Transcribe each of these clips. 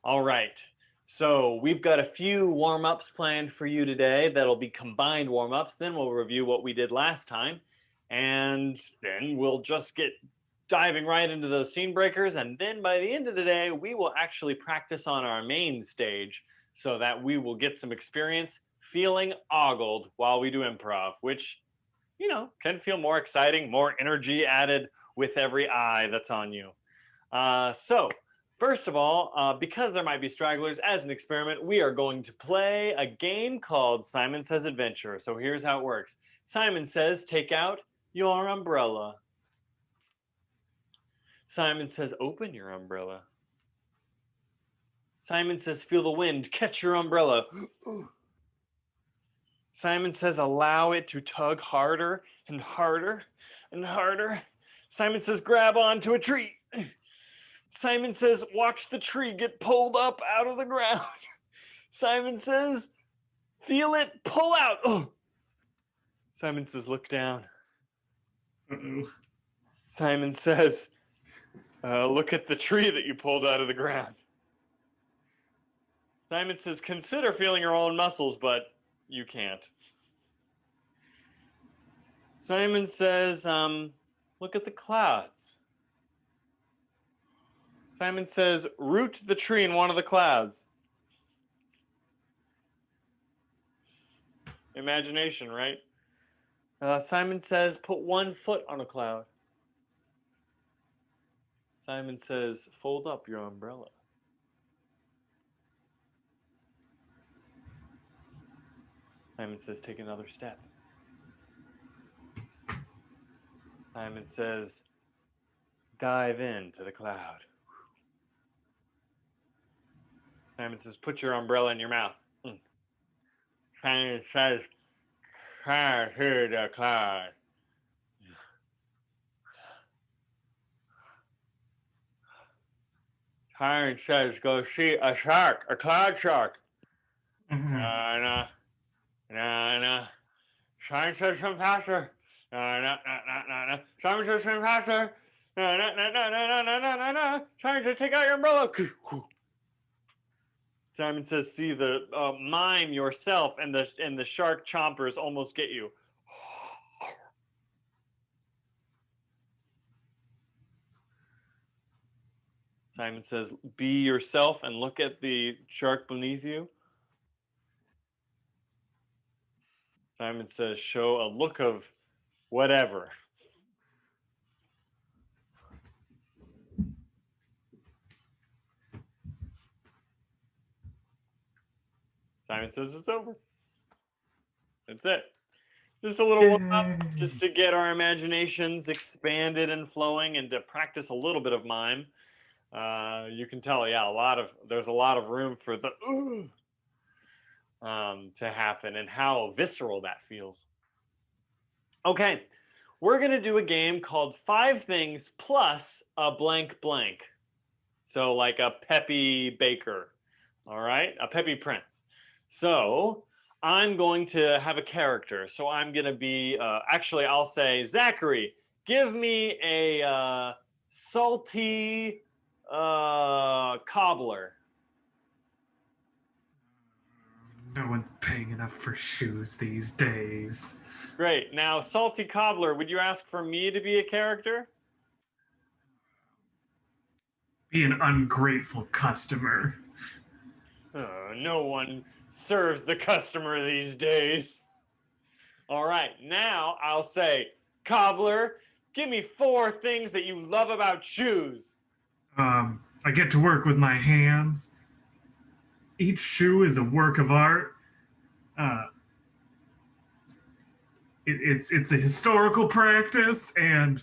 All right. So we've got a few warm-ups planned for you today that'll be combined warm-ups. Then we'll review what we did last time. And then we'll just get diving right into those scene breakers. And then by the end of the day, we will actually practice on our main stage so that we will get some experience feeling ogled while we do improv, which, can feel more exciting, more energy added with every eye that's on you. So, first of all, because there might be stragglers, as an experiment, we are going to play a game called Simon Says Adventure. So here's how it works. Simon says, take out your umbrella. Simon says, open your umbrella. Simon says, feel the wind, catch your umbrella. Simon says, allow it to tug harder and harder and harder. Simon says, grab onto a tree. Simon says, watch the tree get pulled up out of the ground. Simon says, feel it pull out. Oh. Simon says, look down. Uh-oh. Simon says, look at the tree that you pulled out of the ground. Simon says, consider feeling your own muscles, but you can't. Simon says, look at the clouds. Simon says, root the tree in one of the clouds. Imagination, right? Simon says, put one foot on a cloud. Simon says, fold up your umbrella. Simon says, take another step. Simon says, dive into the cloud. Simon says, put your umbrella in your mouth. Simon says, try to the cloud. Simon says, go see a shark, a cloud shark. Mm-hmm. Simon says, swim faster. Simon says, swim faster. Simon says, take out your umbrella. Simon says, see the mime yourself and the shark chompers almost get you. Simon says, be yourself and look at the shark beneath you. Simon says, show a look of whatever. Simon says, it's over. That's it. Just a little warm up, just to get our imaginations expanded and flowing and to practice a little bit of mime. You can tell, yeah, there's a lot of room for the to happen and how visceral that feels. Okay, we're going to do a game called 5 Things Plus a Blank Blank. So like a Peppy Baker, all right? A Peppy Prince. So I'm going to have a character. So I'm going to be, actually, I'll say, Zachary, give me a salty cobbler. No one's paying enough for shoes these days. Great. Now, salty cobbler, would you ask for me to be a character? Be an ungrateful customer. No one serves the customer these days. All right, now I'll say, cobbler, give me 4 things that you love about shoes. I get to work with my hands. Each shoe is a work of art. It's a historical practice, and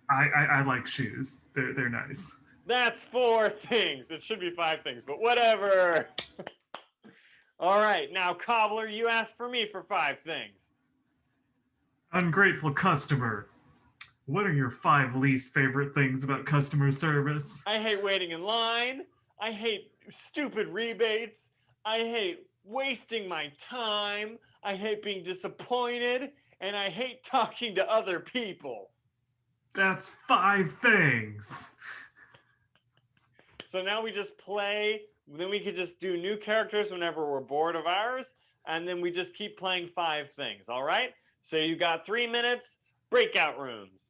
I like shoes. They're nice. That's 4 things. It should be 5 things, but whatever. All right, now cobbler, you asked for me for 5 things. Ungrateful customer. What are your 5 least favorite things about customer service? I hate waiting in line. I hate stupid rebates. I hate wasting my time. I hate being disappointed. And I hate talking to other people. That's 5 things. So now we just play. Then we could just do new characters whenever we're bored of ours. And then we just keep playing 5 things. All right? So you got 3 minutes. Breakout rooms.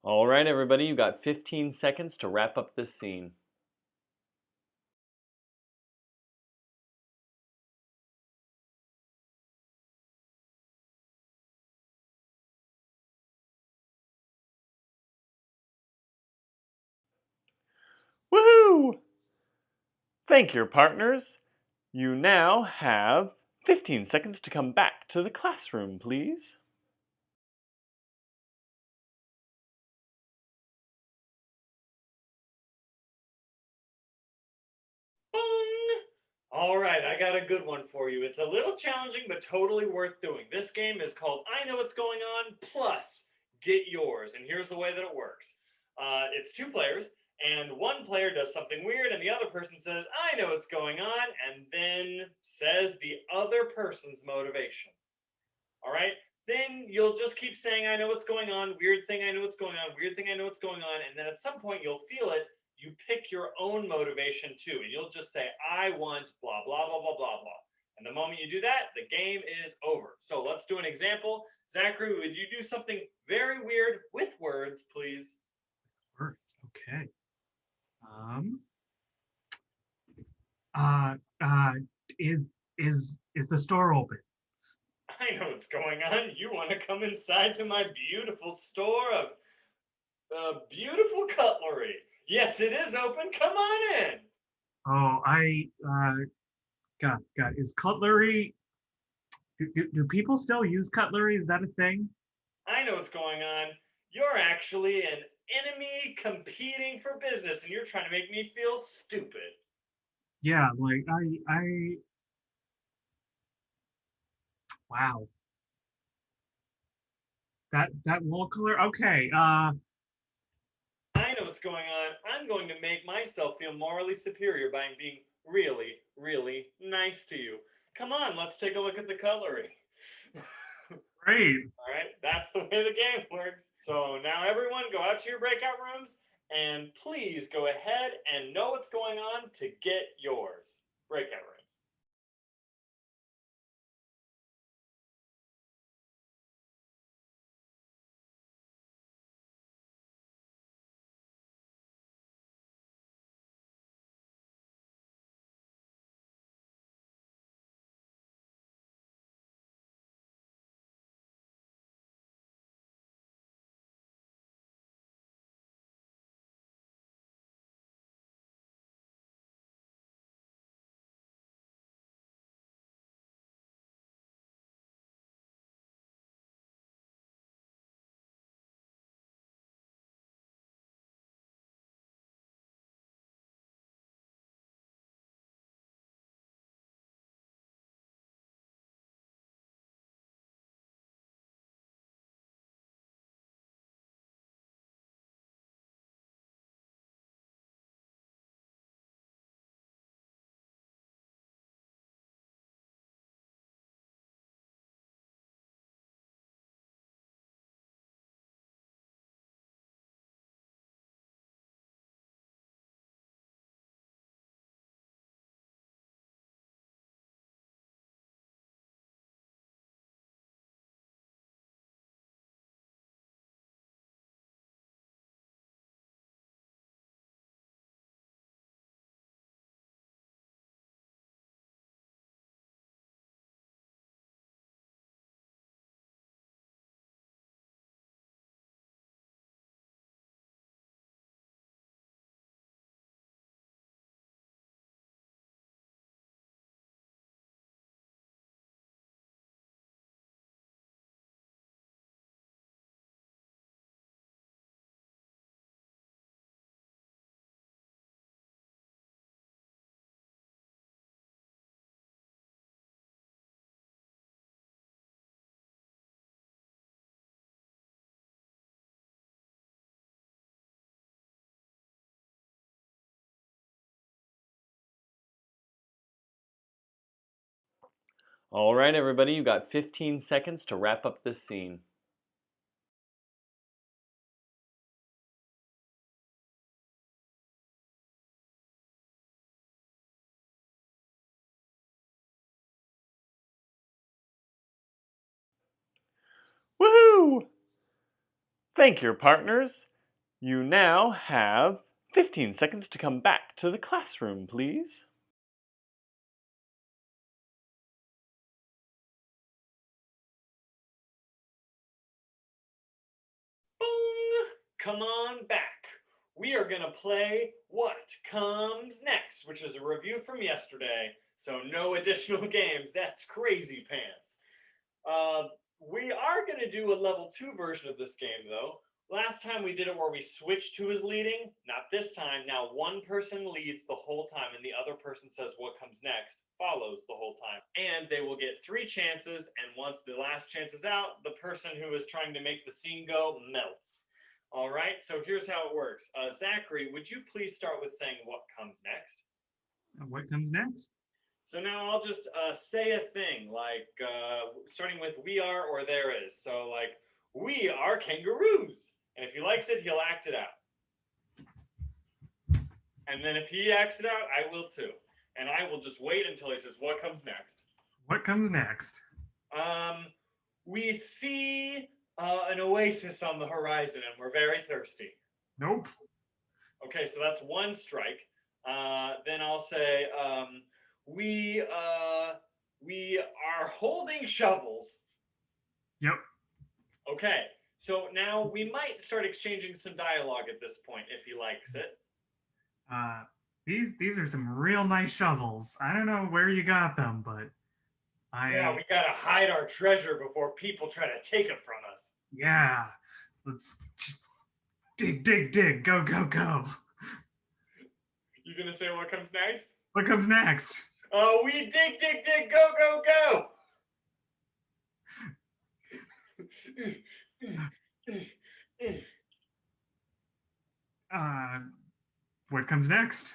All right, everybody, you got 15 seconds to wrap up this scene. Woohoo! Thank your partners. You now have 15 seconds to come back to the classroom, please. Boom! All right, I got a good one for you. It's a little challenging, but totally worth doing. This game is called I Know What's Going On plus Get Yours. And here's the way that it works. It's 2 players, and one player does something weird, and the other person says, I know what's going on, and then says the other person's motivation. All right? Then you'll just keep saying, I know what's going on, weird thing, I know what's going on, weird thing, I know what's going on. And then at some point, you'll feel it. You pick your own motivation too. And you'll just say, I want blah, blah, blah, blah, blah, blah. And the moment you do that, the game is over. So let's do an example. Zachary, would you do something very weird with words, please? Words. Okay. Uh, uh, is the store open? I know what's going on. You want to come inside to my beautiful store of beautiful cutlery. Yes, it is open. Come on in. Oh, God, is cutlery? Do people still use cutlery? Is that a thing? I know what's going on. You're actually an enemy competing for business, and you're trying to make me feel stupid. Yeah, like wow. That wall color. Okay. I know what's going on. I'm going to make myself feel morally superior by being really, really nice to you. Come on, let's take a look at the cutlery. Great. All right, that's the way the game works. So now everyone go out to your breakout rooms and please go ahead and know what's going on to get yours. Breakout room. All right, everybody, you've got 15 seconds to wrap up this scene. Woohoo! Thank your partners. You now have 15 seconds to come back to the classroom, please. Boom! Come on back. We are going to play What Comes Next, which is a review from yesterday, so no additional games. That's crazy pants. We are going to do a level 2 version of this game, though. Last time we did it where we switched to his leading. Not this time. Now one person leads the whole time and the other person says what comes next, follows the whole time. And they will get 3 chances, and once the last chance is out, the person who is trying to make the scene go melts. All right, so here's how it works. Zachary, would you please start with saying what comes next? What comes next? So now I'll just say a thing, like starting with we are or there is. So like, we are kangaroos. And if he likes it, he'll act it out. And then if he acts it out, I will too. And I will just wait until he says, what comes next? What comes next? We see an oasis on the horizon and we're very thirsty. Nope. Okay, so that's 1 strike. Then I'll say, we are holding shovels. Yep. Okay, so now we might start exchanging some dialogue at this point if he likes it. These are some real nice shovels. I don't know where you got them, but Yeah, we gotta hide our treasure before people try to take it from us. Yeah. Let's just dig, dig, dig. Go, go, go. You gonna say what comes next? What comes next? We dig, dig, dig, go, go, go. What comes next?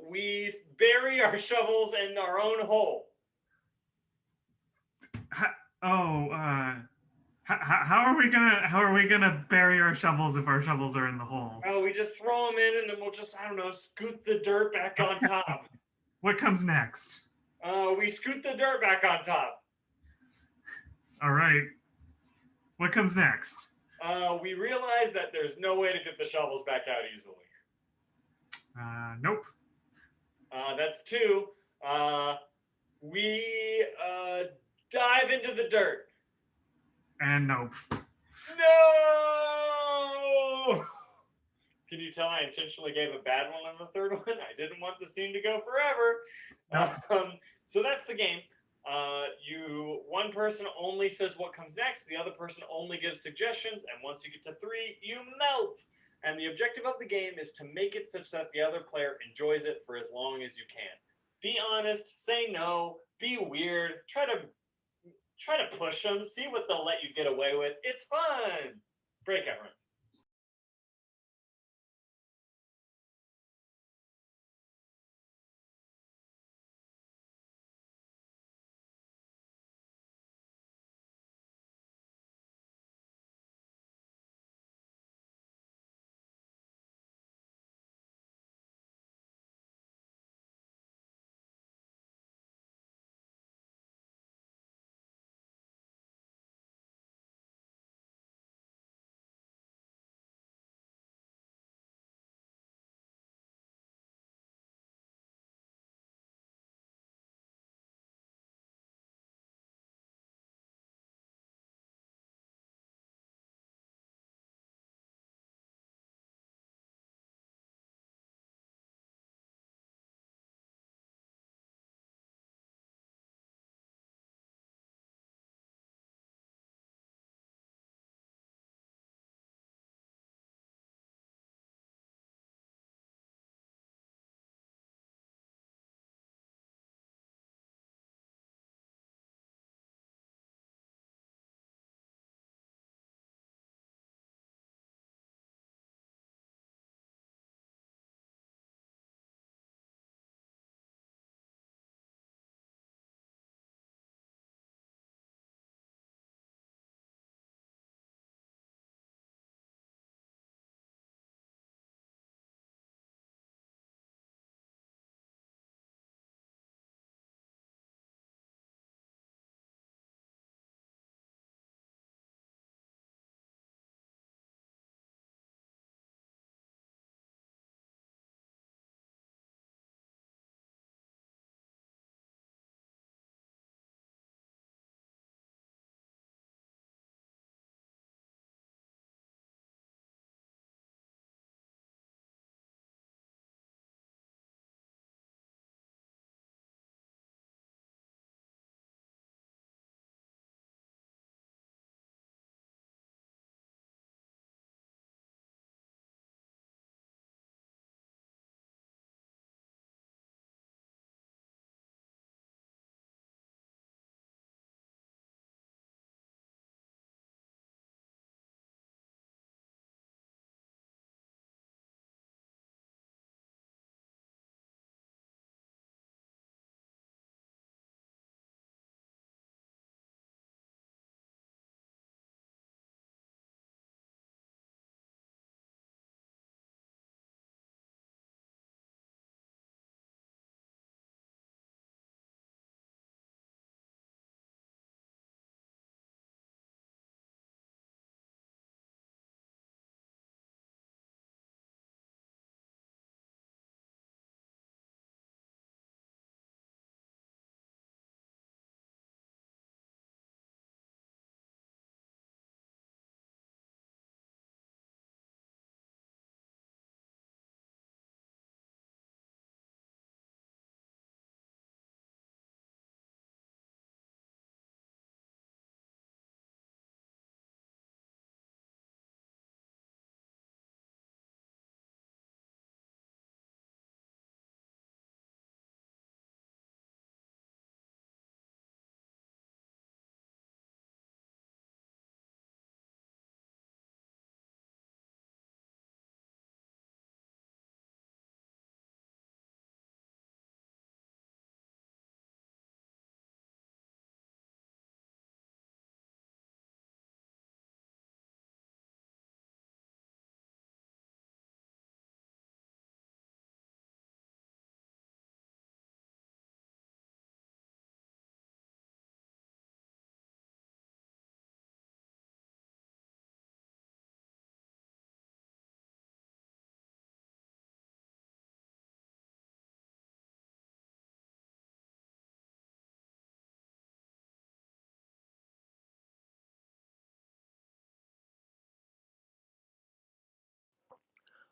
We bury our shovels in our own hole. How are we gonna bury our shovels if our shovels are in the hole? Oh, we just throw them in and then we'll just, I don't know, scoot the dirt back on top. What comes next? We scoot the dirt back on top. All right. What comes next? We realize that there's no way to get the shovels back out easily. Nope. That's 2. We dive into the dirt. And nope. No! Can you tell I intentionally gave a bad one on the 3rd one? I didn't want the scene to go forever. Nope. So that's the game. One person only says what comes next, the other person only gives suggestions, and once you get to 3, you melt. And the objective of the game is to make it such that the other player enjoys it for as long as you can. Be honest, say no, be weird, try to push them, see what they'll let you get away with. It's fun. Breakout rooms.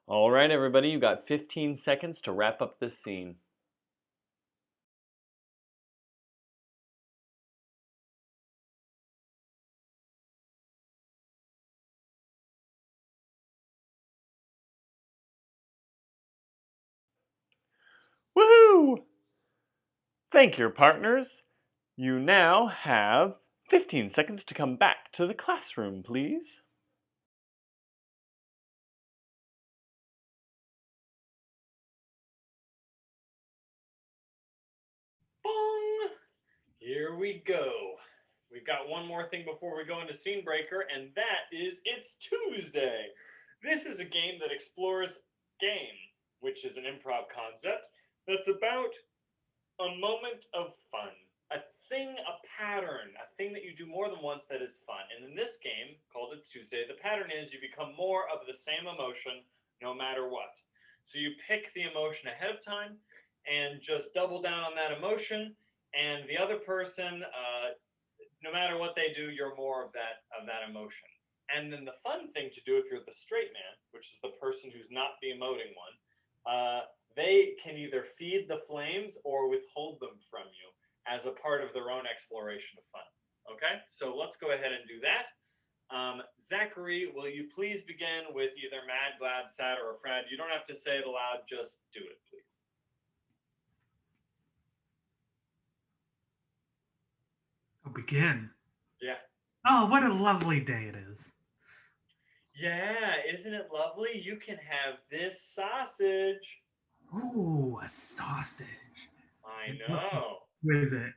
All right, everybody, you got 15 seconds to wrap up this scene. Woohoo! Thank your partners. You now have 15 seconds to come back to the classroom, please. Bong! Here we go. We've got one more thing before we go into Scene Breaker, and that is It's Tuesday. This is a game that explores game, which is an improv concept that's about a moment of fun. A thing, a pattern, a thing that you do more than once that is fun. And in this game, called It's Tuesday, the pattern is you become more of the same emotion no matter what. So you pick the emotion ahead of time and just double down on that emotion, and the other person, no matter what they do, you're more of that emotion. And then the fun thing to do if you're the straight man, which is the person who's not the emoting one, they can either feed the flames or withhold them from you as a part of their own exploration of fun. Okay, so let's go ahead and do that. Zachary, will you please begin with either mad, glad, sad, or afraid? You don't have to say it aloud, just do it, please. I'll begin. Yeah. Oh, what a lovely day it is. Yeah, isn't it lovely? You can have this sausage. Ooh, a sausage. I know. What is it?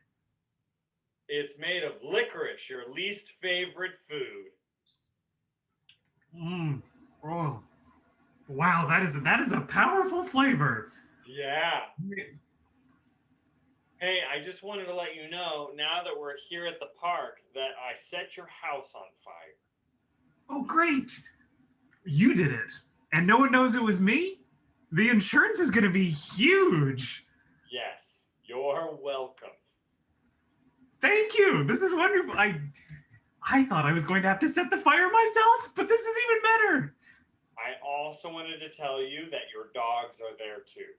It's made of licorice, your least favorite food. Mmm. Oh. Wow, that is a powerful flavor. Yeah. Hey, I just wanted to let you know, now that we're here at the park, that I set your house on fire. Oh, great. You did it. And no one knows it was me? The insurance is going to be huge. Yes, you're welcome. Thank you. This is wonderful. I thought I was going to have to set the fire myself, but this is even better. I also wanted to tell you that your dogs are there too.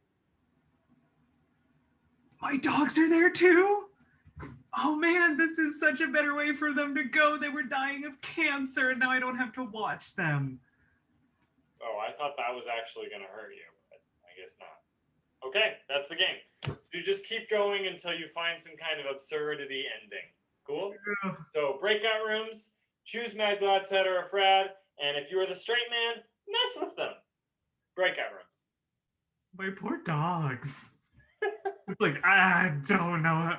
My dogs are there too? Oh man, this is such a better way for them to go. They were dying of cancer and now I don't have to watch them. Oh, I thought that was actually going to hurt you, but I guess not. Okay, that's the game. So you just keep going until you find some kind of absurdity ending. Cool? So breakout rooms, choose Mad, Glad, Sad, or Afraid, and if you are the straight man, mess with them. Breakout rooms. My poor dogs. It's like, I don't know.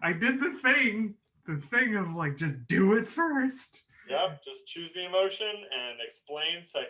I did the thing of like, just do it first. Yep, just choose the emotion and explain second.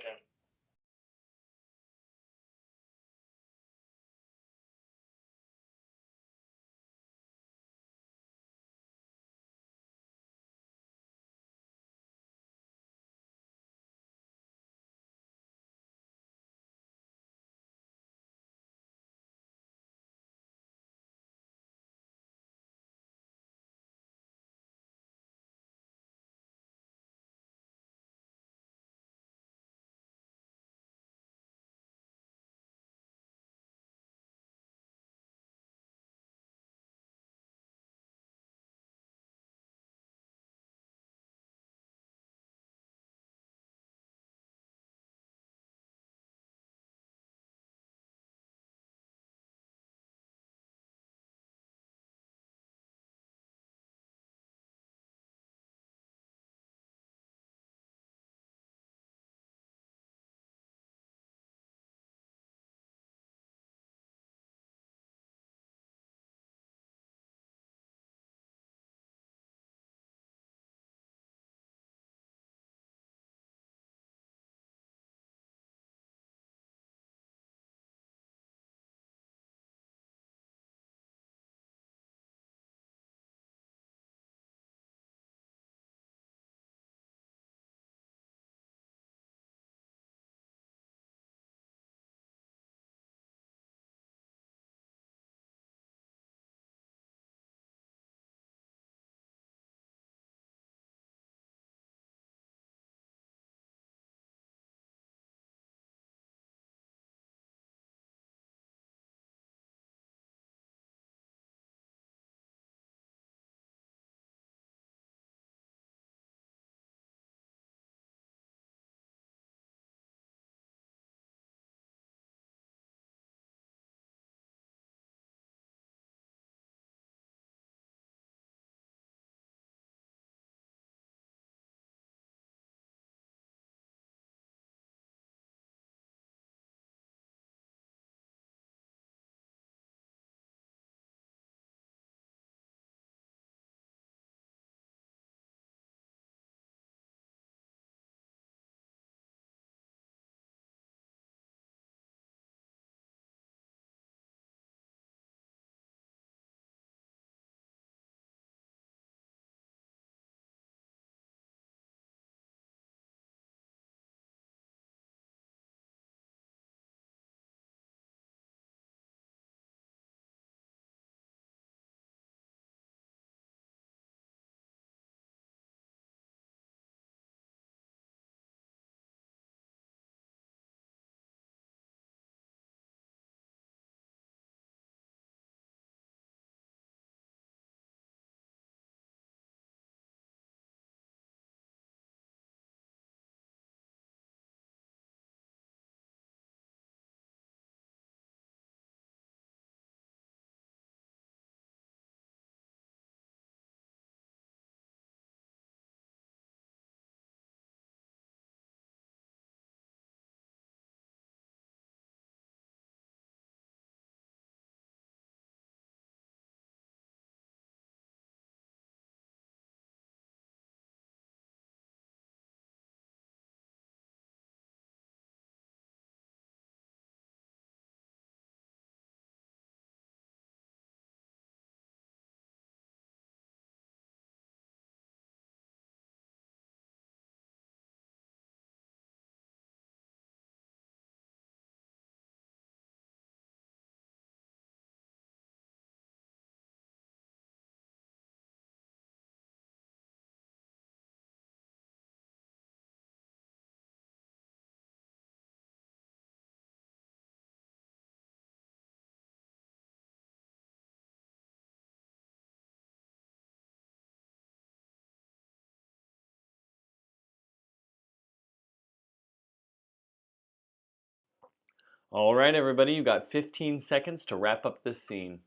All right, everybody, you got 15 seconds to wrap up this scene.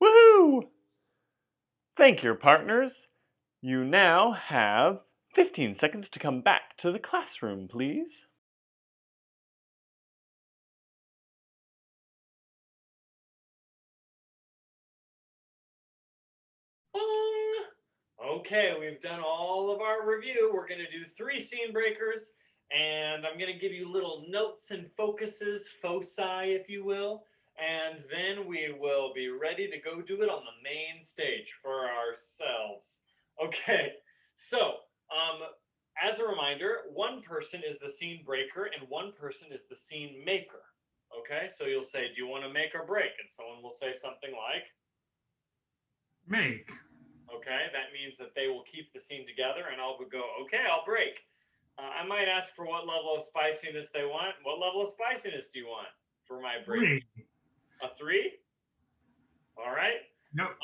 Woohoo! Thank your partners. You now have 15 seconds to come back to the classroom, please. Okay, we've done all of our review. We're going to do 3 scene breakers, and I'm going to give you little notes and focuses, foci, if you will, and then we will be ready to go do it on the main stage for ourselves. Okay, so as a reminder, one person is the scene breaker and one person is the scene maker. Okay, so you'll say, do you want to make or break? And someone will say something like, Make. okay, that means that they will keep the scene together, and I'll go, okay, I'll break. I might ask for what level of spiciness they want. What level of spiciness do you want for my break? 3. A 3? All right. Nope.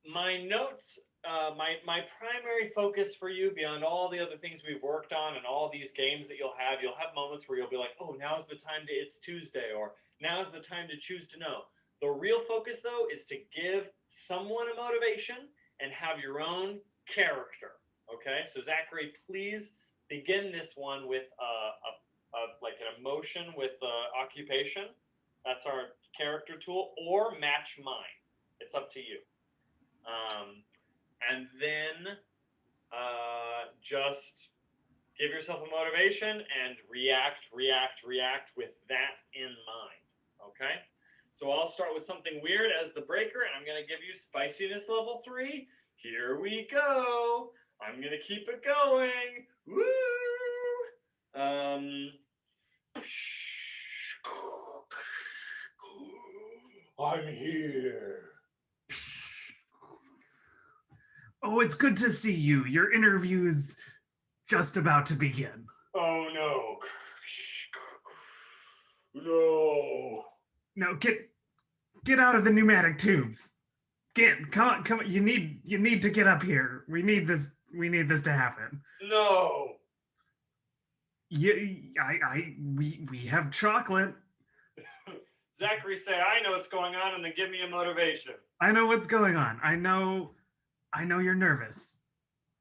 My notes, my primary focus for you, beyond all the other things we've worked on and all these games that you'll have moments where you'll be like, oh, now's the time to It's Tuesday, or now's the time to choose to know. The real focus, though, is to give someone a motivation and have your own character. Okay, so Zachary, please begin this one with like an emotion with occupation. That's our character tool, or match mine. It's up to you. And then just give yourself a motivation and react with that in mind. Okay? So I'll start with something weird as the breaker, and I'm going to give you spiciness level 3. Here we go. I'm going to keep it going. Woo! I'm here. Oh, it's good to see you. Your interview's just about to begin. Oh no. No. No, get out of the pneumatic tubes. Come on. You need to get up here. We need this to happen. No. We have chocolate. Zachary, say I know what's going on and then give me a motivation. I know what's going on. I know you're nervous.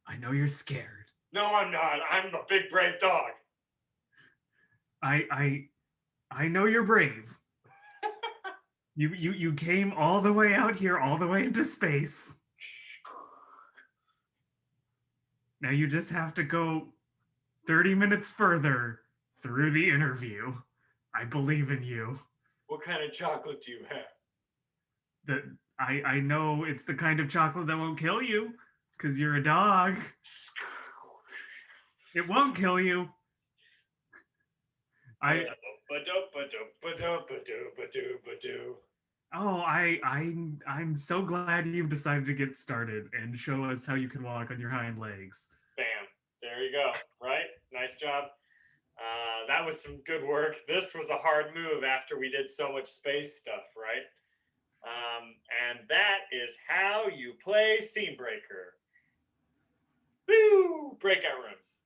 I know you're scared. No, I'm not. I'm a big brave dog. I know you're brave. You came all the way out here, all the way into space. Now you just have to go 30 minutes further through the interview. I believe in you. What kind of chocolate do you have? I know it's the kind of chocolate that won't kill you, because you're a dog. It won't kill you. I'm so glad you've decided to get started and show us how you can walk on your hind legs. Bam. There you go. Right? Nice job. That was some good work. This was a hard move after we did so much space stuff, right? And that is how you play Scene Breaker. Woo! Breakout rooms.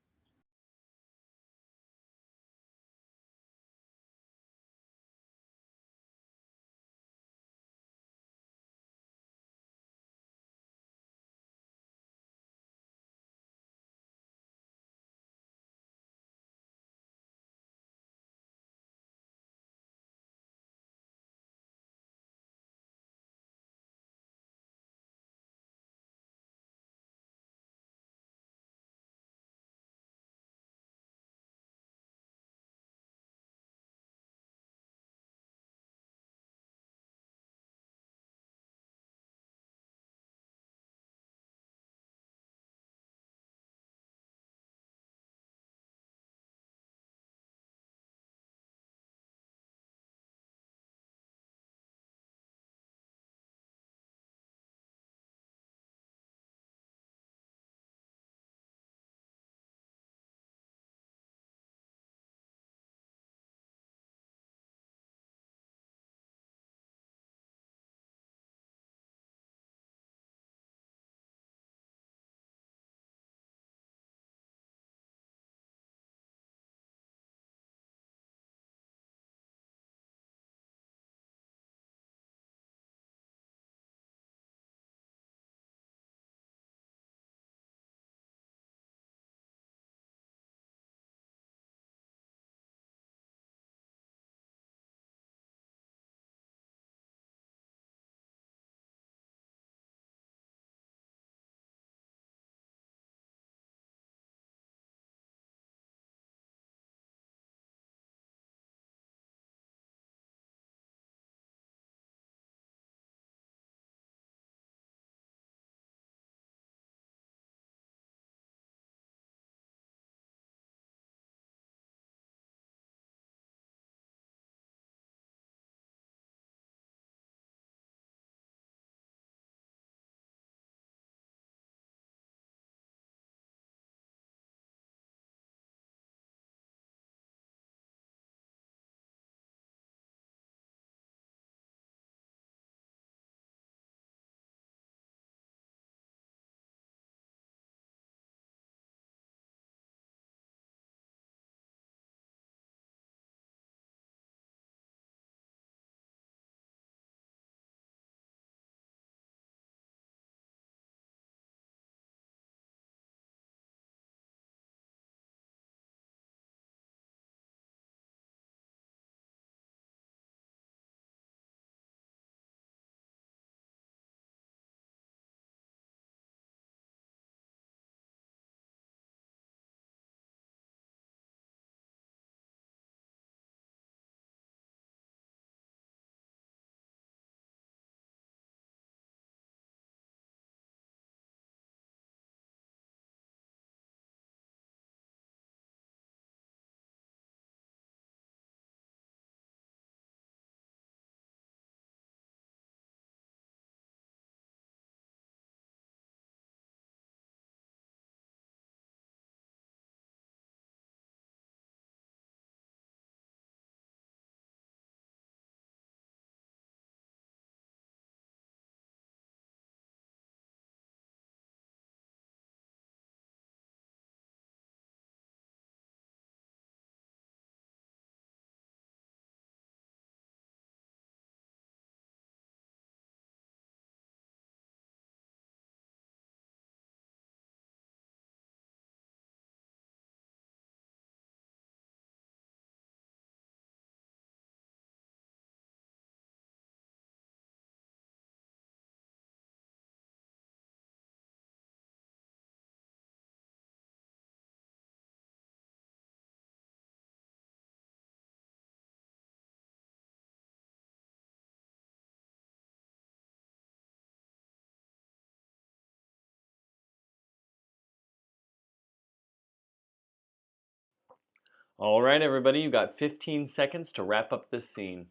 All right, everybody, you got 15 seconds to wrap up this scene.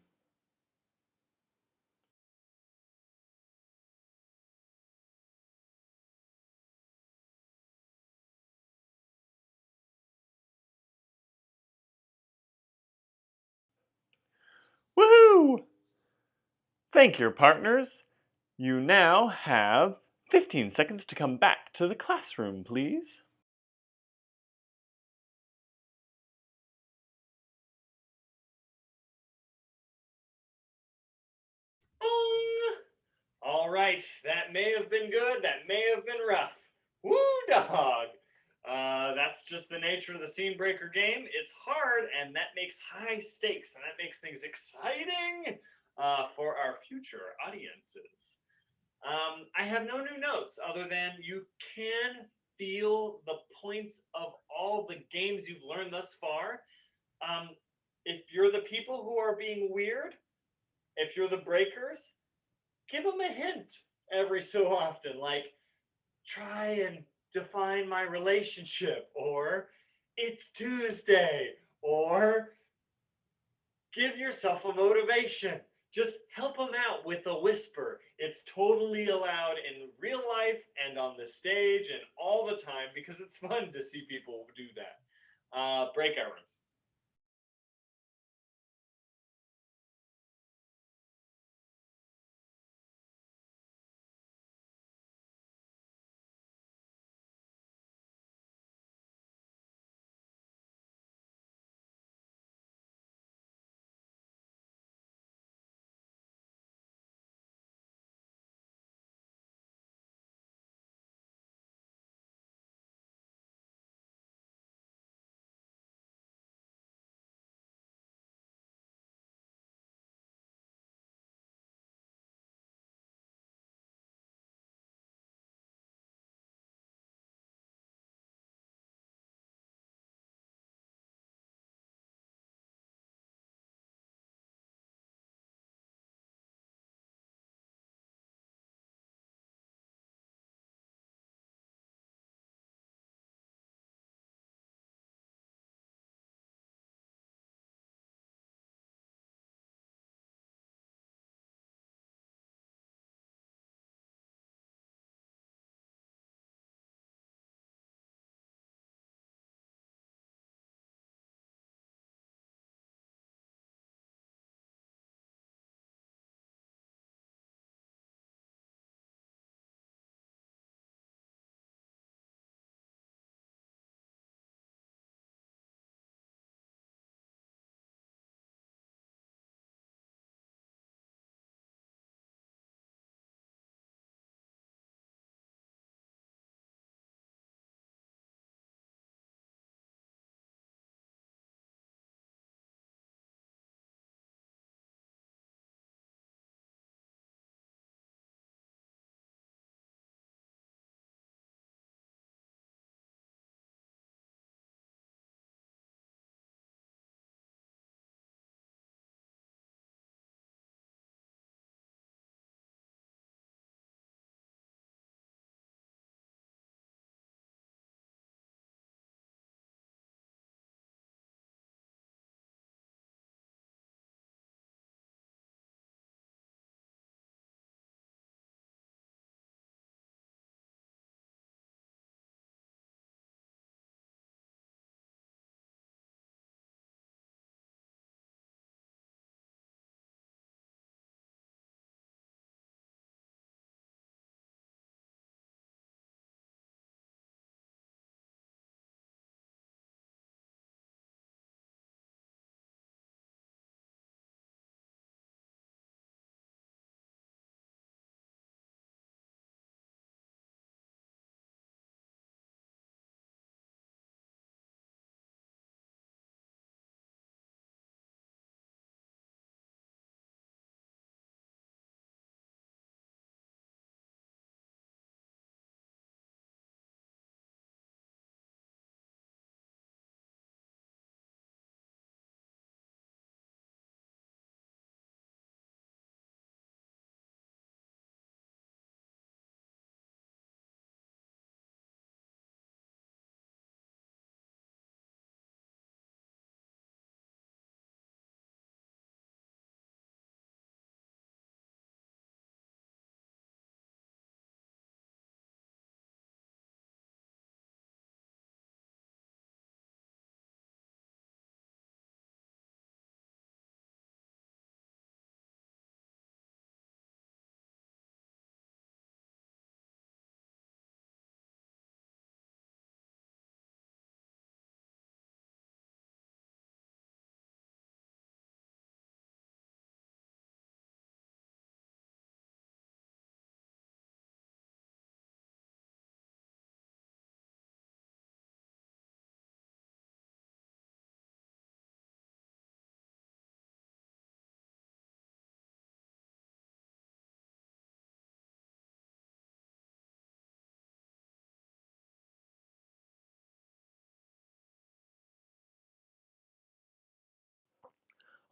Woohoo! Thank your partners. You now have 15 seconds to come back to the classroom, please. All right, that may have been good, that may have been rough. Woo dog! That's just the nature of the Scene Breaker game. It's hard, and that makes high stakes, and that makes things exciting for our future audiences. I have no new notes other than you can feel the points of all the games you've learned thus far. Um, if you're the people who are being weird, if you're the breakers, give them a hint every so often, like try and define my relationship, or it's Tuesday, or give yourself a motivation. Just help them out with a whisper. It's totally allowed in real life and on the stage and all the time because it's fun to see people do that. Breakout rooms.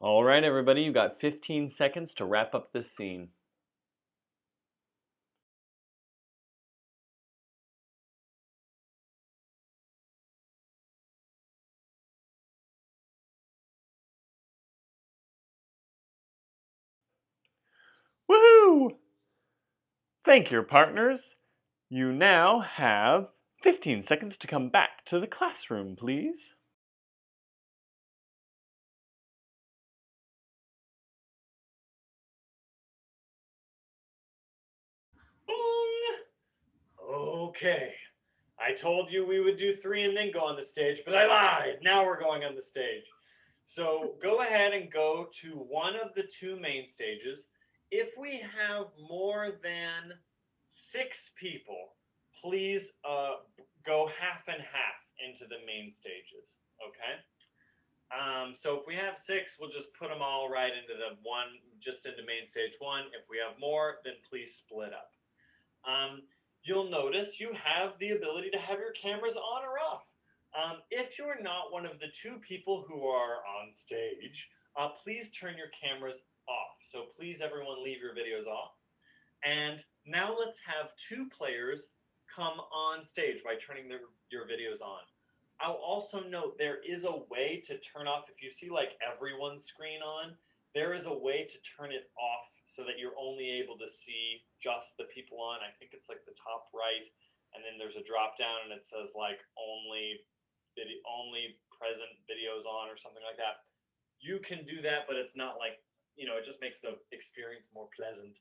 All right, everybody, you got 15 seconds to wrap up this scene. Woohoo! Thank you, partners. You now have 15 seconds to come back to the classroom, please. Okay. I told you we would do 3 and then go on the stage, but I lied. Now we're going on the stage. So go ahead and go to one of the 2 main stages. If we have more than 6 people, please go half and half into the main stages. Okay. So if we have 6, we'll just put them all right into the one, just into main stage 1. If we have more, then please split up. You'll notice you have the ability to have your cameras on or off. If you're not one of the 2 people who are on stage, please turn your cameras off. So please, everyone, leave your videos off. And now let's have 2 players come on stage by turning your videos on. I'll also note there is a way to turn off, if you see like everyone's screen on, there is a way to turn it off so that you're only able to see just the people on. I think it's like the top right, and then there's a drop down and it says like only present videos on or something like that. You can do that, but it's not like, it just makes the experience more pleasant.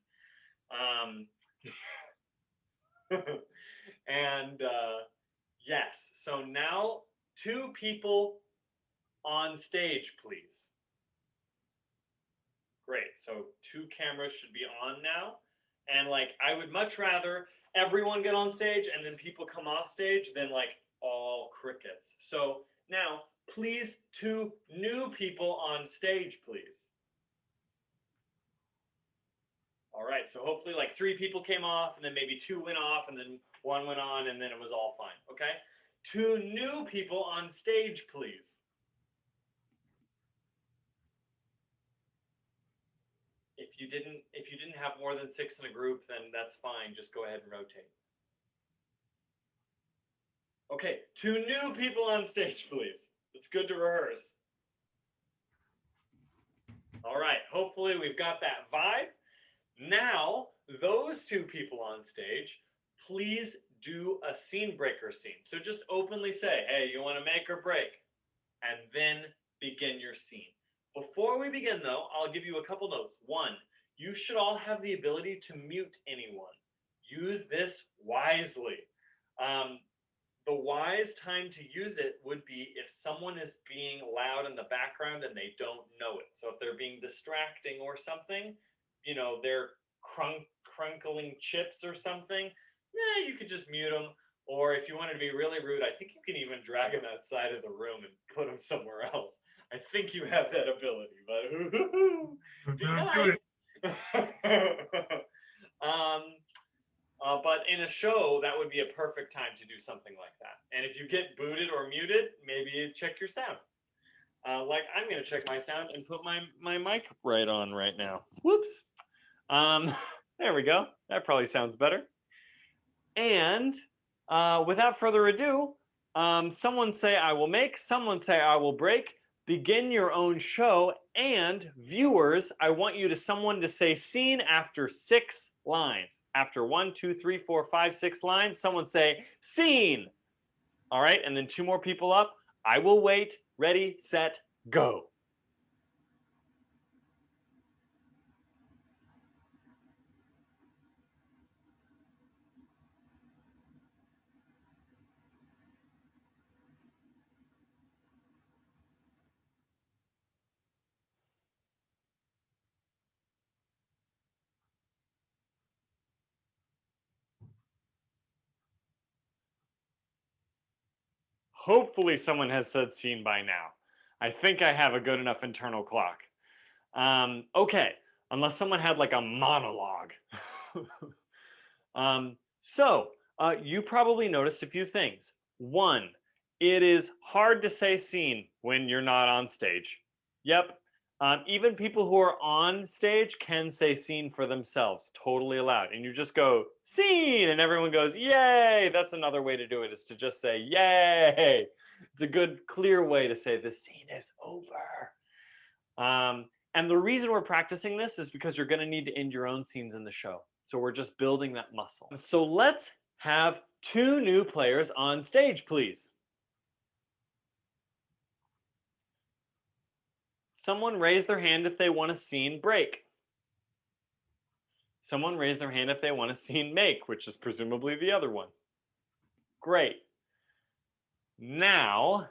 And yes, so now 2 people on stage, please. Great, so 2 cameras should be on now. And like, I would much rather everyone get on stage and then people come off stage than like all crickets. So now, please, 2 new people on stage, please. All right, so hopefully like 3 people came off and then maybe 2 went off and then 1 went on and then it was all fine, okay? 2 new people on stage, please. If you didn't have more than 6 in a group, then that's fine. Just go ahead and rotate. Okay, 2 new people on stage, please. It's good to rehearse. All right, hopefully we've got that vibe. Now, those 2 people on stage, please do a scene breaker scene. So just openly say, hey, you want to make or break? And then begin your scene. Before we begin, though, I'll give you a couple notes. 1, you should all have the ability to mute anyone. Use this wisely. The wise time to use it would be if someone is being loud in the background and they don't know it. So if they're being distracting or something, they're crunkling chips or something, you could just mute them. Or if you wanted to be really rude, I think you can even drag them outside of the room and put them somewhere else. I think you have that ability, but be nice. But in a show, that would be a perfect time to do something like that. And if you get booted or muted, maybe you check your sound. Like I'm going to check my sound and put my mic right on right now. Whoops. There we go. That probably sounds better. And without further ado, someone say I will make, someone say I will break. Begin your own show, and viewers, I want you someone to say scene after 6 lines. After 1, 2, 3, 4, 5, 6 lines, someone say scene. All right, and then 2 more people up. I will wait. Ready, set, go. Hopefully someone has said scene by now. I think I have a good enough internal clock. Okay, unless someone had like a monologue. You probably noticed a few things. 1, it is hard to say scene when you're not on stage. Yep, Even people who are on stage can say scene for themselves, totally allowed. And you just go scene, and everyone goes yay. That's another way to do it, is to just say yay. It's a good, clear way to say the scene is over. And the reason we're practicing this is because you're going to need to end your own scenes in the show. So we're just building that muscle. So let's have 2 new players on stage, please. Someone raise their hand if they want a scene break. Someone raise their hand if they want a scene make, which is presumably the other one. Great. Now,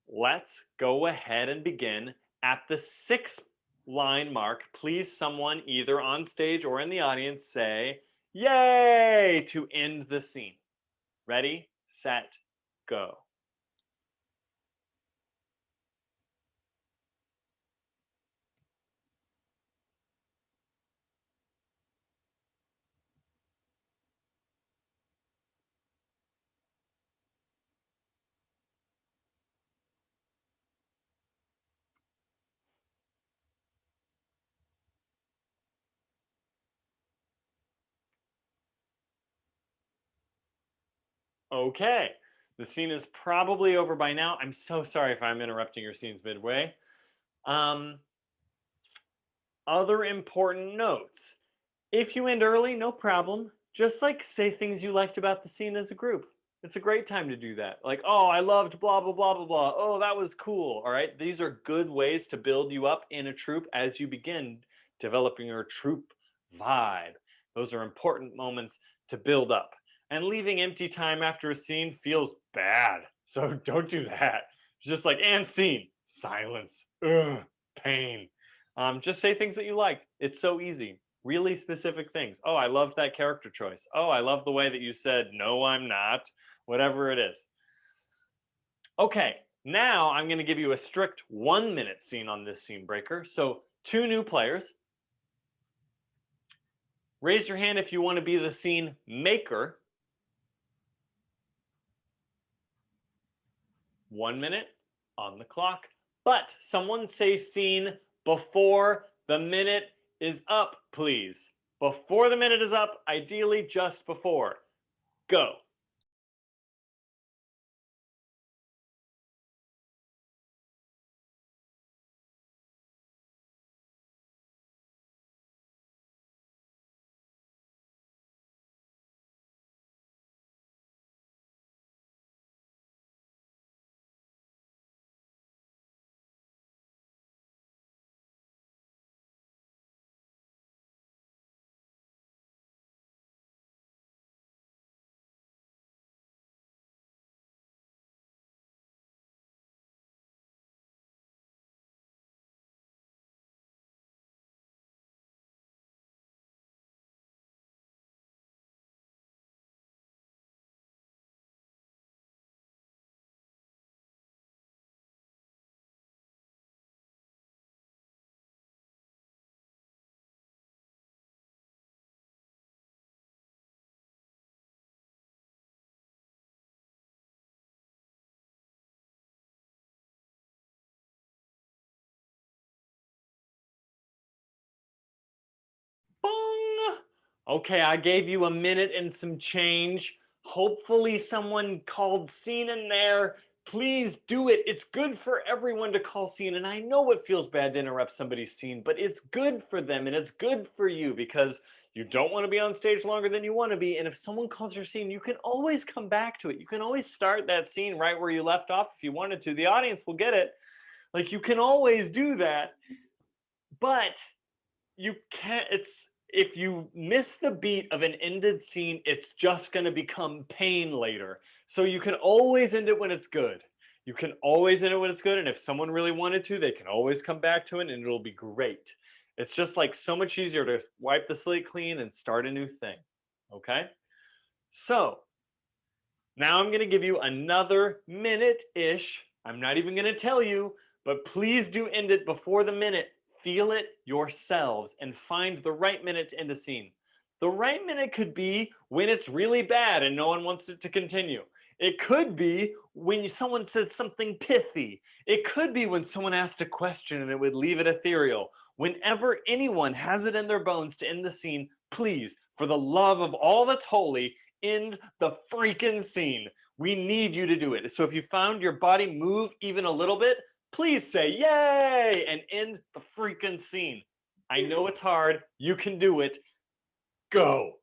let's go ahead and begin at the 6th line mark. Please, someone either on stage or in the audience say, yay, to end the scene. Ready, set, go. Okay, the scene is probably over by now. I'm so sorry if I'm interrupting your scenes midway. Other important notes. If you end early, no problem. Just like say things you liked about the scene as a group. It's a great time to do that. Like, oh, I loved blah, blah, blah, blah, blah. Oh, that was cool. All right. These are good ways to build you up in a troupe as you begin developing your troupe vibe. Those are important moments to build up. And leaving empty time after a scene feels bad. So don't do that. It's just like, and scene, silence, ugh, pain. Just say things that you liked. It's so easy. Really specific things. Oh, I loved that character choice. Oh, I love the way that you said, no, I'm not. Whatever it is. Okay, now I'm going to give you a strict 1-minute scene on this scene breaker. So 2 new players. Raise your hand if you want to be the scene maker. 1 minute on the clock. But someone say scene before the minute is up, please. Before the minute is up, ideally just before. Go. Bong! Okay, I gave you a minute and some change. Hopefully someone called scene in there. Please do it. It's good for everyone to call scene. And I know it feels bad to interrupt somebody's scene, but it's good for them and it's good for you because you don't want to be on stage longer than you want to be. And if someone calls your scene, you can always come back to it. You can always start that scene right where you left off if you wanted to. The audience will get it. Like you can always do that. But you can't, it's, if you miss the beat of an ended scene, it's just going to become pain later. So you can always end it when it's good. You can always end it when it's good. And if someone really wanted to, they can always come back to it and it'll be great. It's just like so much easier to wipe the slate clean and start a new thing. Okay? So now I'm going to give you another minute-ish. I'm not even going to tell you, but please do end it before the minute. Feel it yourselves and find the right minute to end a scene. The right minute could be when it's really bad and no one wants it to continue. It could be when someone says something pithy. It could be when someone asked a question and it would leave it ethereal. Whenever anyone has it in their bones to end the scene, please, for the love of all that's holy, end the freaking scene. We need you to do it. So if you found your body move even a little bit, please say yay and end the freaking scene. I know it's hard. You can do it. Go.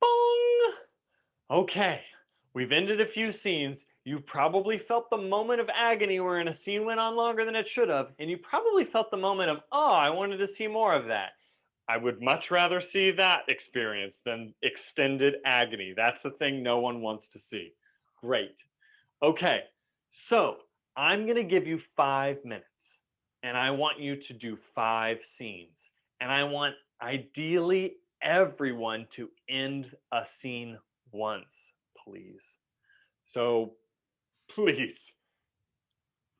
Bong! Okay, we've ended a few scenes. You've probably felt the moment of agony wherein a scene went on longer than it should have, and you probably felt the moment of, oh, I wanted to see more of that. I would much rather see that experience than extended agony. That's the thing no one wants to see. Great. Okay, so I'm going to give you 5 minutes, and I want you to do 5 scenes. And I want ideally everyone to end a scene once, please. So please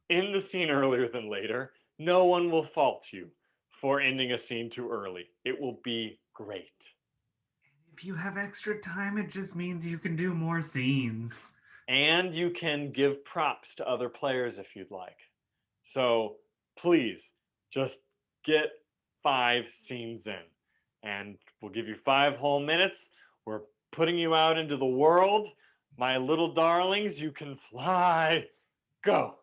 end the scene earlier than later. No one will fault you for ending a scene too early. It will be great. If you have extra time, it just means you can do more scenes. And you can give props to other players if you'd like. So please just get 5 scenes in, and we'll give you 5 whole minutes. We're putting you out into the world. My little darlings, you can fly. Go.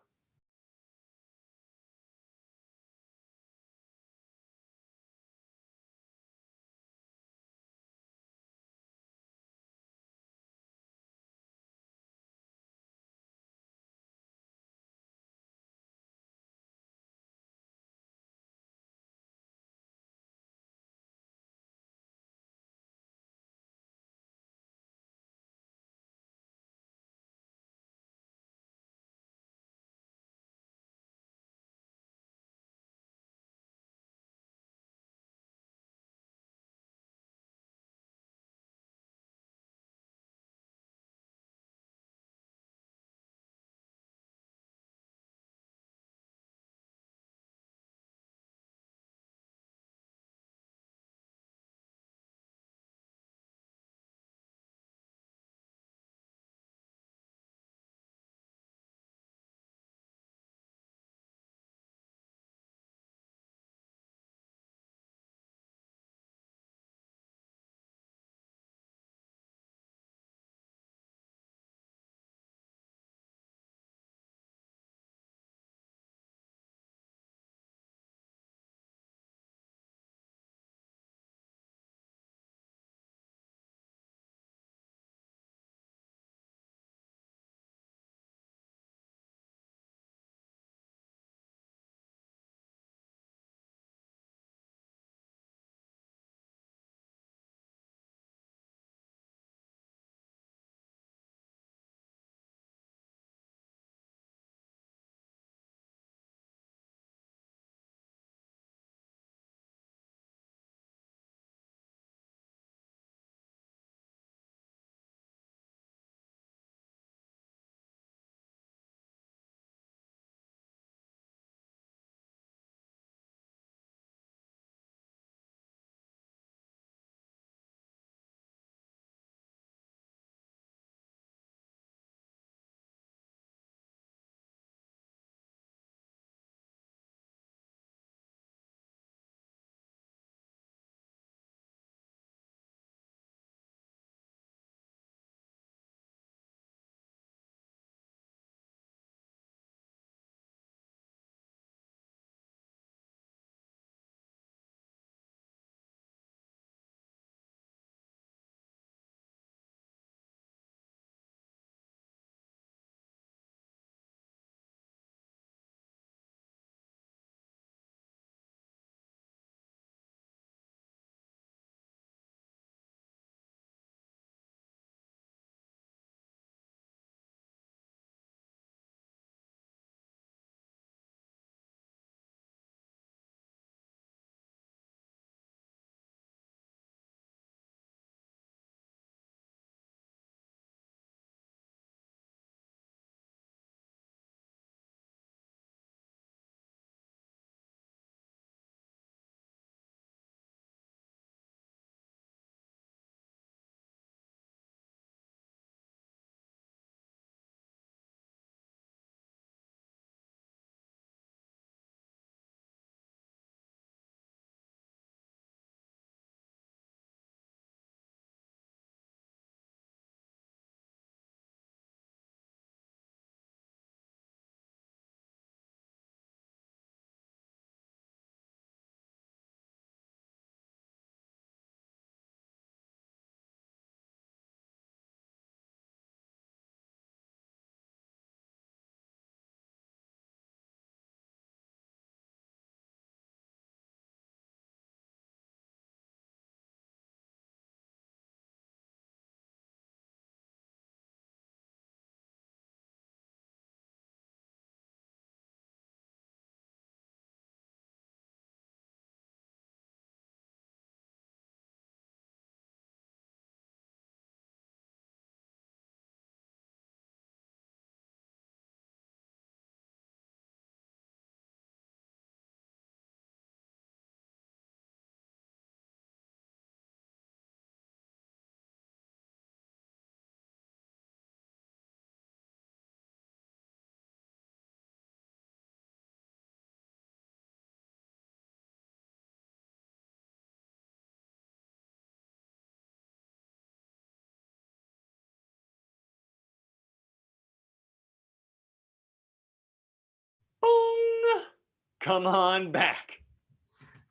Come on back.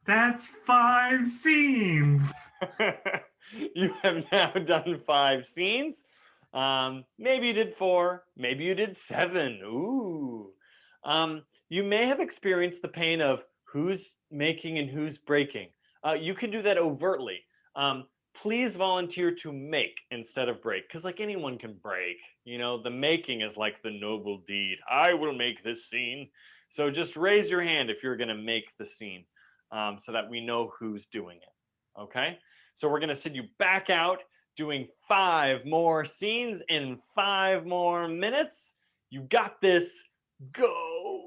That's 5 scenes. You have now done 5 scenes. Maybe you did 4. Maybe you did 7. Ooh. You may have experienced the pain of who's making and who's breaking. You can do that overtly. Please volunteer to make instead of break, because like anyone can break. You know, the making is like the noble deed. I will make this scene. So just raise your hand if you're going to make the scene, so that we know who's doing it. Okay? So we're going to send you back out doing 5 more scenes in 5 more minutes. You got this. Go.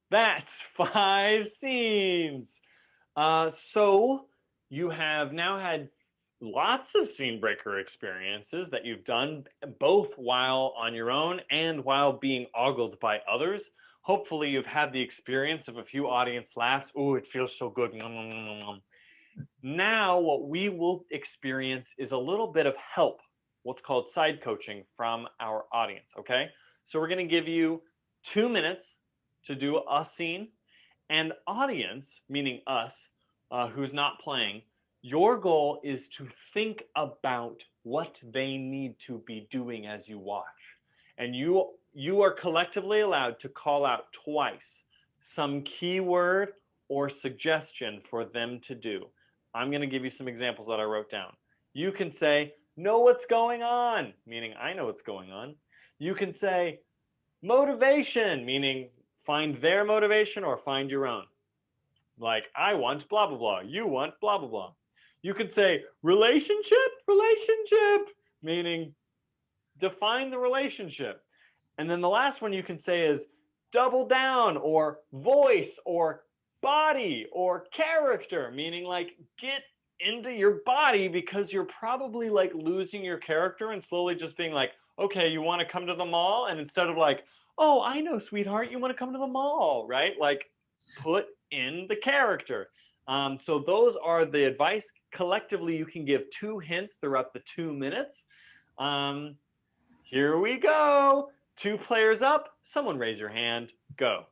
That's 5 scenes. So you have now had lots of scene breaker experiences that you've done both while on your own and while being ogled by others. Hopefully, you've had the experience of a few audience laughs. Oh, it feels so good. Nom, nom, nom, nom, nom. Now, what we will experience is a little bit of help, what's called side coaching from our audience. Okay. So, we're going to give you 2 minutes to do a scene, and audience, meaning us, who's not playing, your goal is to think about what they need to be doing as you watch. And you are collectively allowed to call out twice some keyword or suggestion for them to do. I'm going to give you some examples that I wrote down. You can say, know what's going on, meaning I know what's going on. You can say, motivation, meaning find their motivation or find your own. Like, I want blah, blah, blah. You want blah, blah, blah. You could say relationship, meaning define the relationship. And then the last one you can say is double down or voice or body or character, meaning like get into your body, because you're probably like losing your character and slowly just being like, okay, you want to come to the mall? And instead of like, oh, I know, sweetheart, you want to come to the mall, right? Like put in the character. So those are the advice. Collectively, you can give 2 hints throughout the 2 minutes. Here we go. 2 players up. Someone raise your hand. Go.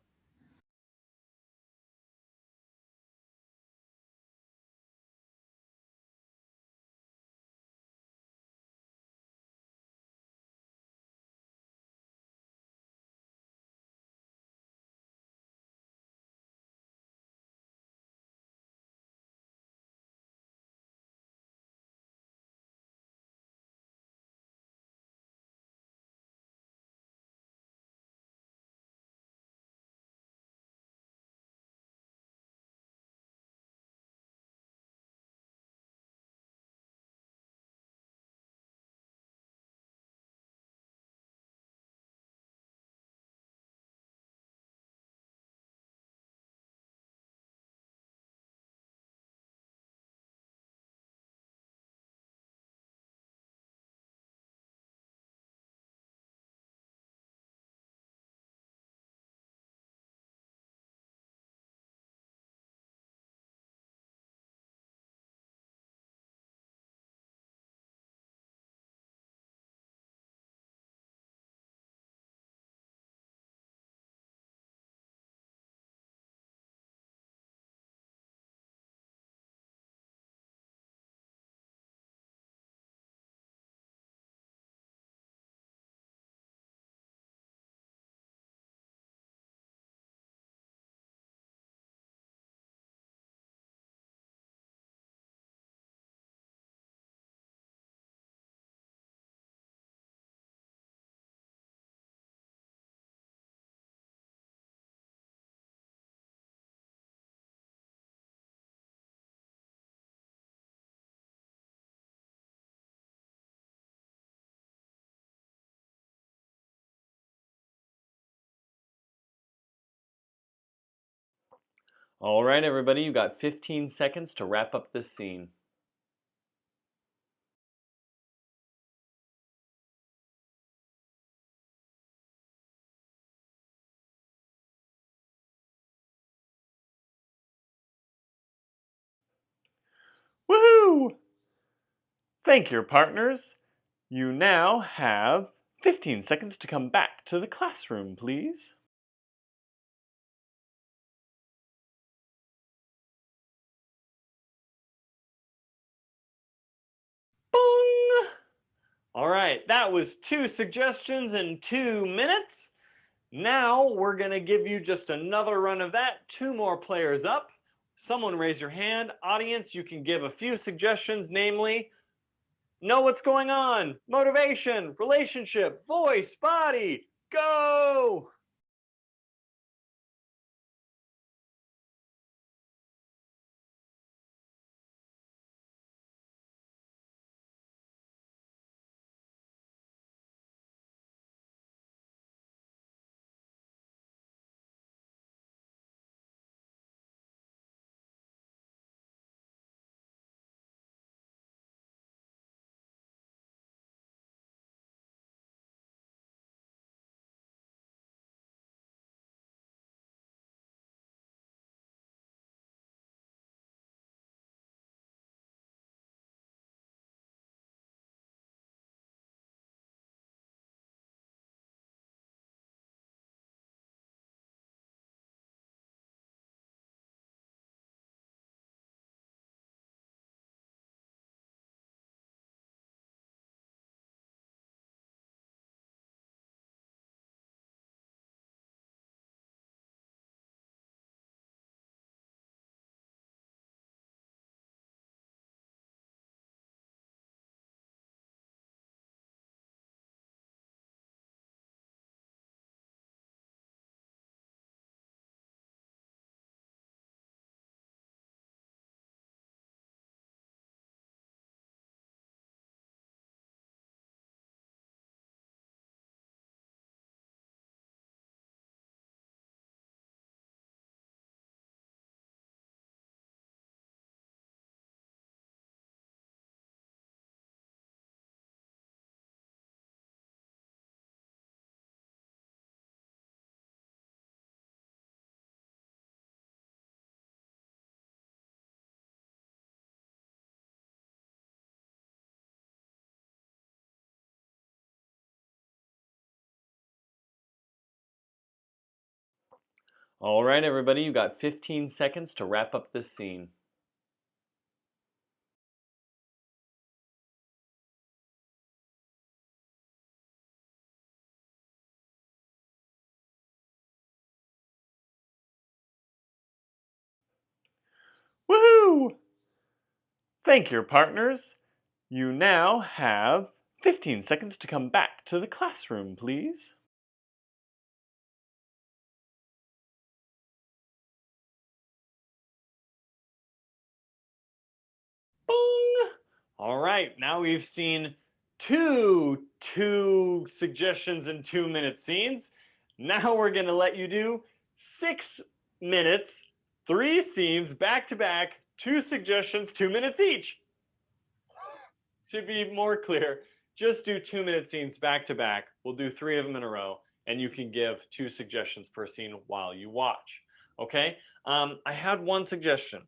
All right, everybody, you got 15 seconds to wrap up this scene. Woohoo! Thank your partners. You now have 15 seconds to come back to the classroom, please. Bong! All right, that was 2 suggestions in 2 minutes. Now we're going to give you just another run of that. 2 more players up. Someone raise your hand. Audience, you can give a few suggestions, namely, know what's going on, motivation, relationship, voice, body. Go! All right, everybody, you got 15 seconds to wrap up this scene. Woohoo! Thank your partners. You now have 15 seconds to come back to the classroom, please. Boom! All right, now we've seen two suggestions in 2-minute scenes. Now we're gonna let you do 6 minutes, 3 scenes back to back, 2 suggestions, 2 minutes each. To be more clear, just do 2-minute scenes back to back. We'll do 3 of them in a row, and you can give 2 suggestions per scene while you watch. Okay? I had one suggestion.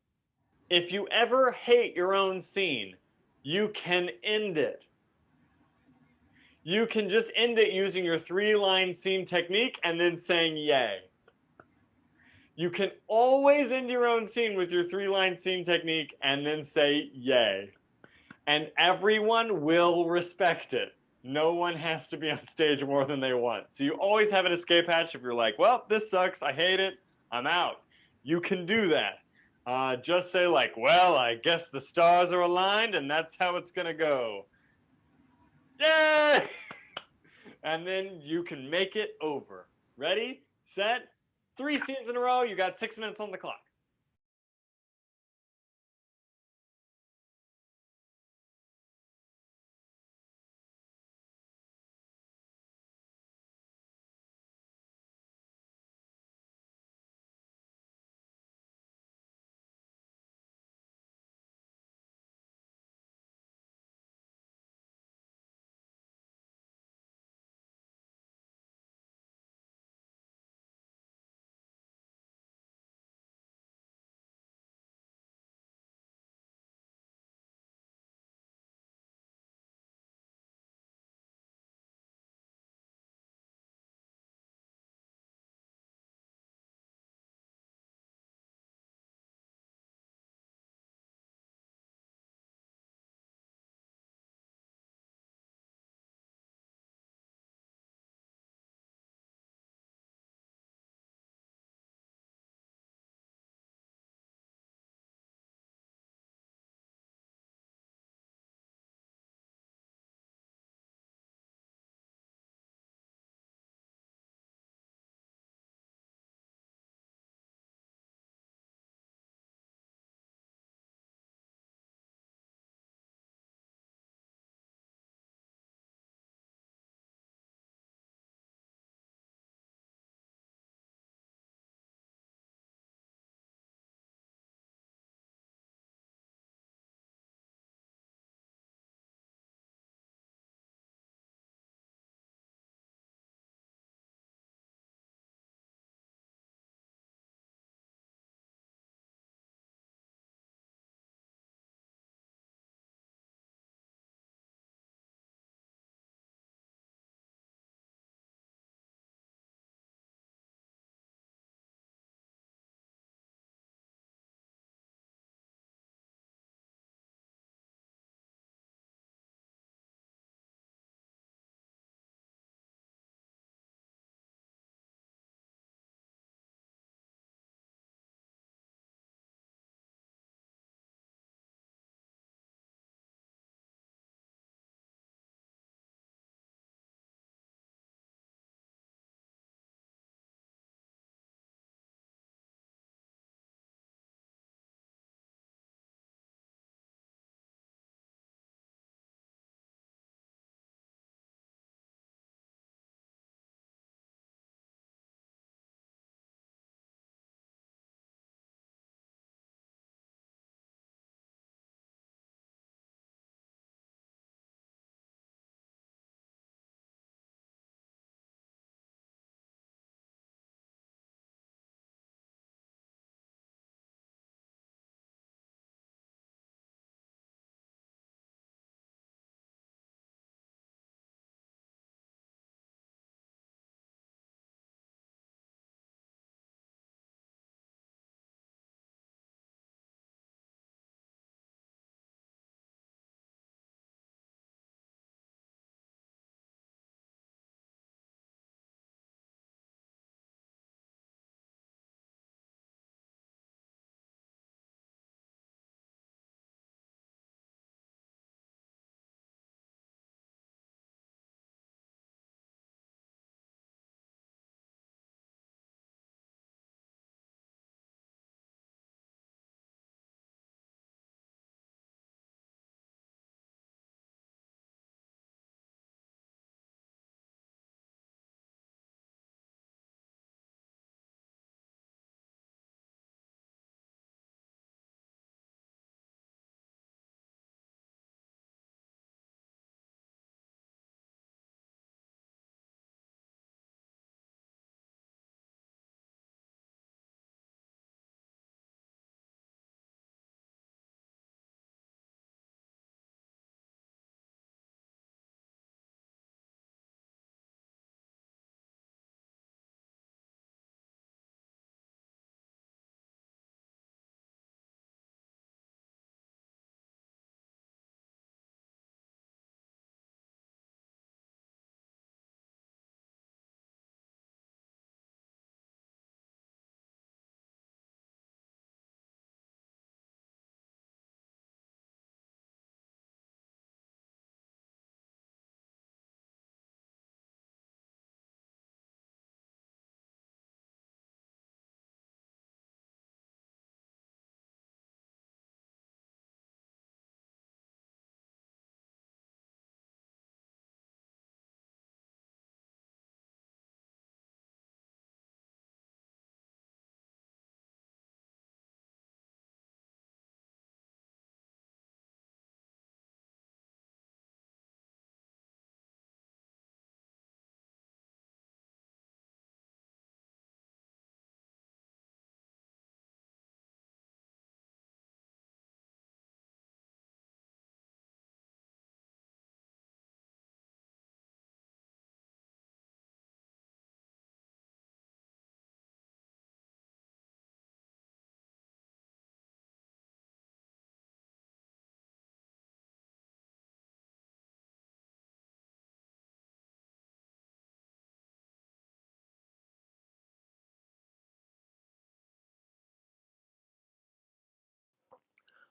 If you ever hate your own scene, you can end it. You can just end it using your 3-line scene technique and then saying yay. You can always end your own scene with your 3-line scene technique and then say yay. And everyone will respect it. No one has to be on stage more than they want. So you always have an escape hatch if you're like, well, this sucks, I hate it, I'm out. You can do that. Just say like, well, I guess the stars are aligned and that's how it's gonna go. Yay! And then you can make it over. Ready, set, 3 scenes in a row, you got 6 minutes on the clock.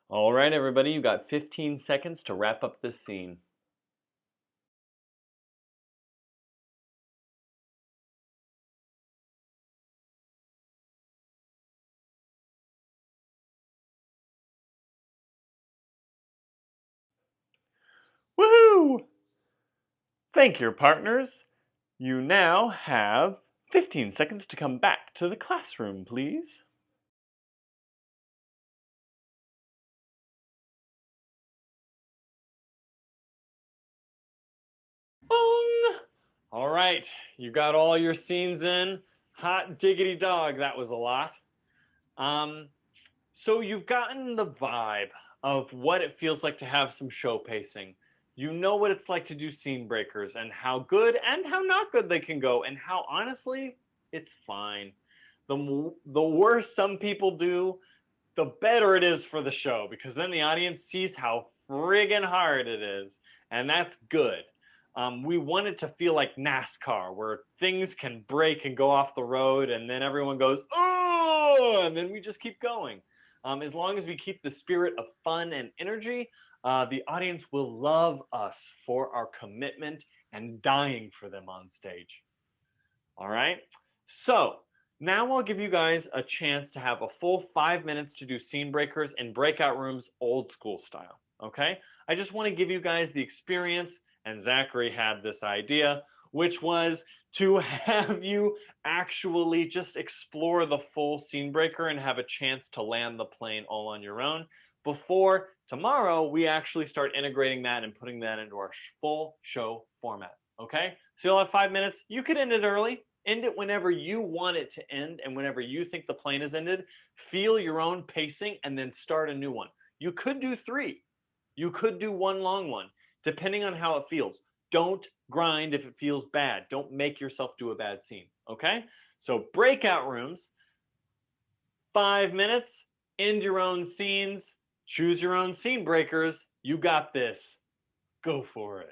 All right, everybody, you got 15 seconds to wrap up this scene. Woohoo! Thank your partners. You now have 15 seconds to come back to the classroom, please. Bong! All right, you got all your scenes in. Hot diggity dog, that was a lot. So you've gotten the vibe of what it feels like to have some show pacing. You know what it's like to do scene breakers and how good and how not good they can go, and how honestly, it's fine. The worse some people do, the better it is for the show, because then the audience sees how friggin' hard it is, and that's good. We want it to feel like NASCAR, where things can break and go off the road, and then everyone goes, oh, and then we just keep going. As long as we keep the spirit of fun and energy, the audience will love us for our commitment and dying for them on stage. All right. So now I'll give you guys a chance to have a full 5 minutes to do scene breakers in breakout rooms, old school style. Okay. I just want to give you guys the experience, and Zachary had this idea, which was to have you actually just explore the full scene breaker and have a chance to land the plane all on your own before tomorrow we actually start integrating that and putting that into our full show format. Okay, so you'll have 5 minutes. You could end it early, end it whenever you want it to end, and whenever you think the plane is ended, feel your own pacing and then start a new one. You could do three, you could do one long one, depending on how it feels. Don't grind if it feels bad. Don't make yourself do a bad scene. Okay, so breakout rooms, 5 minutes, end your own scenes, choose your own scene breakers. You got this. Go for it.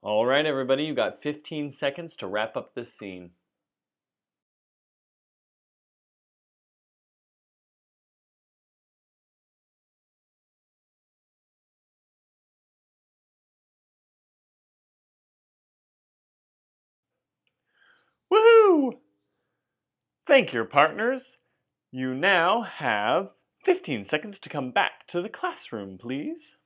All right, everybody, you got 15 seconds to wrap up this scene. Woohoo! Thank your partners. You now have 15 seconds to come back to the classroom, please.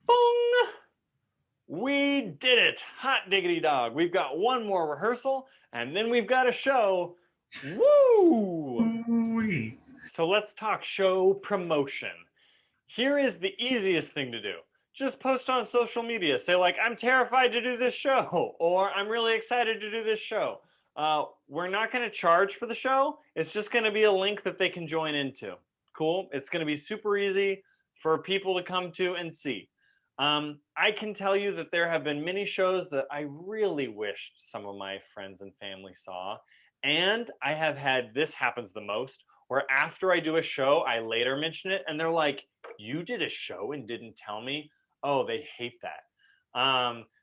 Bong! We did it! Hot diggity dog. We've got one more rehearsal, and then we've got a show. Woo! Ooh-wee. So let's talk show promotion. Here is the easiest thing to do. Just post on social media. Say, like, I'm terrified to do this show, or I'm really excited to do this show. We're not going to charge for the show. It's just going to be a link that they can join into. Cool? It's going to be super easy for people to come to and see. I can tell you that there have been many shows that I really wished some of my friends and family saw. And I have had, this happens the most, where after I do a show, I later mention it and they're like, you did a show and didn't tell me? Oh, they hate that.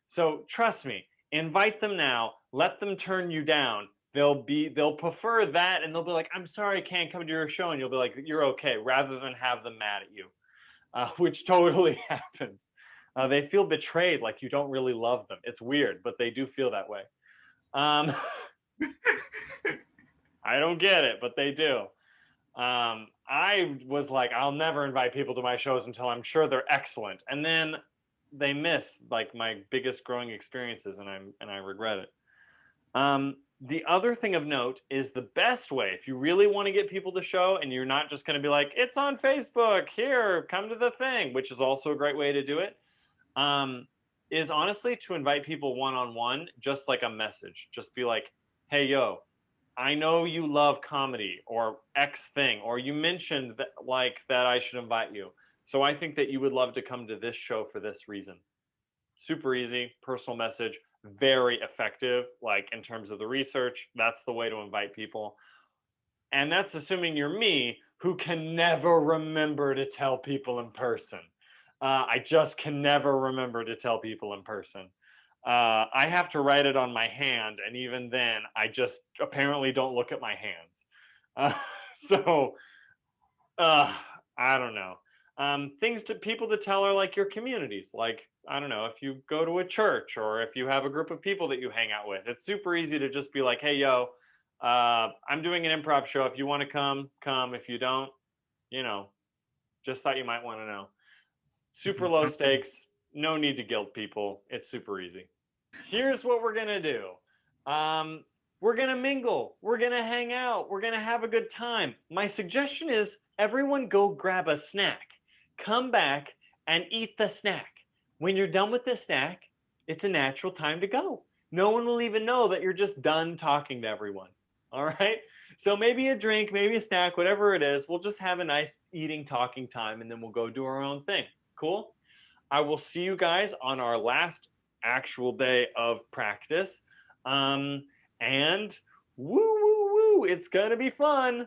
So trust me, invite them now, let them turn you down. They'll prefer that, and they'll be like, I'm sorry I can't come to your show, and you'll be like, you're okay, rather than have them mad at you. Which totally happens. They feel betrayed, like you don't really love them. It's weird, but they do feel that way. I don't get it, but they do. I was like, I'll never invite people to my shows until I'm sure they're excellent, and then they miss like my biggest growing experiences, and I regret it. The other thing of note is the best way, if you really want to get people to show and you're not just going to be like, it's on Facebook, here, come to the thing, which is also a great way to do it, is honestly to invite people one-on-one, just like a message. Just be like, hey, yo, I know you love comedy or X thing, or you mentioned that, like, that I should invite you. So I think that you would love to come to this show for this reason. Super easy, personal message, very effective, like in terms of the research. That's the way to invite people. And that's assuming you're me, who can never remember to tell people in person. I just can never remember to tell people in person. I have to write it on my hand, and even then, I just apparently don't look at my hands. So, I don't know. Things to people to tell are like your communities. Like, I don't know, if you go to a church or if you have a group of people that you hang out with, it's super easy to just be like, hey, yo, I'm doing an improv show. If you want to come, come. If you don't, you know, just thought you might want to know. Super low stakes. No need to guilt people. It's super easy. Here's what we're going to do. We're going to mingle. We're going to hang out. We're going to have a good time. My suggestion is everyone go grab a snack. Come back and eat the snack. When you're done with the snack, it's a natural time to go. No one will even know that you're just done talking to everyone. All right? So maybe a drink, maybe a snack, whatever it is, we'll just have a nice eating, talking time, and then we'll go do our own thing. Cool? I will see you guys on our last actual day of practice. And woo, woo, woo, it's going to be fun.